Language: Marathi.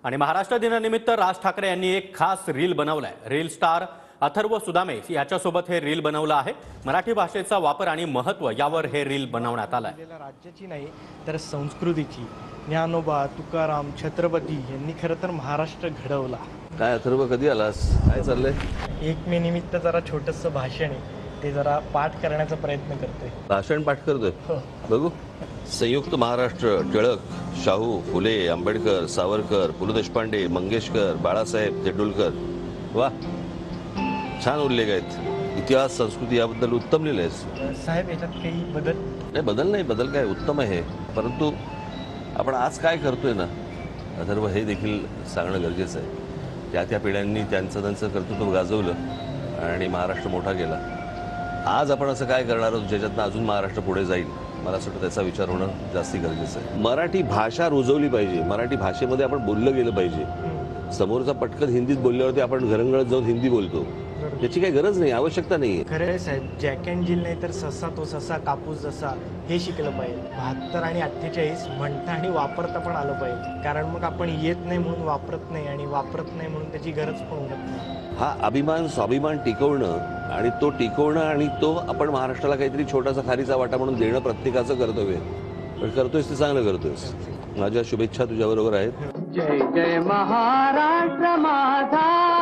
आणि महाराष्ट्र दिनानिमित्त राज ठाकरे यांनी एक खास रील बनवलाय। रील स्टार अथर्व सुदामे याच्यासोबत हे रील बनवलं आहे। मराठी भाषेचा वापर आणि महत्त्व यावर हे रील बनवण्यात आलंय। राज्याची नाही तर संस्कृतीची ज्ञानोबा तुकाराम छत्रपती यांनी खरं तर महाराष्ट्र घडवला। काय अथर्व कधी आलास? काय चाललंय? 1 मे निमित्त जरा छोटंसं भाषण आहे, ते जरा पाठ करण्याचा प्रयत्न करतोय। भाषण पाठ करतोय? बघू। संयुक्त महाराष्ट्र, टिळक, शाहू, फुले, आंबेडकर, सावरकर, पु ल देशपांडे, मंगेशकर, बाळासाहेब, तेंडुलकर। वा, छान उल्लेख आहेत। इतिहास संस्कृती याबद्दल उत्तम लिहिलंयस साहेब। याच्यात काही बदल नाही? बदल काय, उत्तम आहे। परंतु आपण आज काय करतोय ना अथर्व, हे देखील सांगणं गरजेचं आहे। त्या पिढ्यांनी त्यांचं कर्तृत्व गाजवलं आणि महाराष्ट्र मोठा केला। आज आपण असं काय करणार आहोत ज्याच्यातनं अजून महाराष्ट्र पुढे जाईल? मला असं वाटतं त्याचा विचार होणं जास्ती गरजेचं आहे। मराठी भाषा रुजवली पाहिजे, मराठी भाषेमध्ये आपण बोललं गेलं पाहिजे। समोरचा पटकन हिंदीत बोलल्यावरती आपण घरंगळत जाऊन हिंदी बोलतो, त्याची काही गरज नाही, आवश्यकता नाही। खरं आहे साहेब, जॅक अँड जिल नाही तर ससा तो ससा कापूस जसा, हे शिकलं पाहिजे। 72 आणि 48 म्हणता आणि वापरता पण आलं पाहिजे, कारण मग आपण येत नाही म्हणून वापरत नाही आणि वापरत नाही म्हणून त्याची गरज पण उरत नाही। हा अभिमान स्वाभिमान टिकवणं आणि तो आपण महाराष्ट्राला काहीतरी छोटासा खारीचा वाटा म्हणून देणं प्रत्येकाचं कर्तव्य आहे। पण करतोयस ते चांगलं करतोयस। माझ्या शुभेच्छा तुझ्याबरोबर आहेत। जय जय महाराष्ट्र माझा।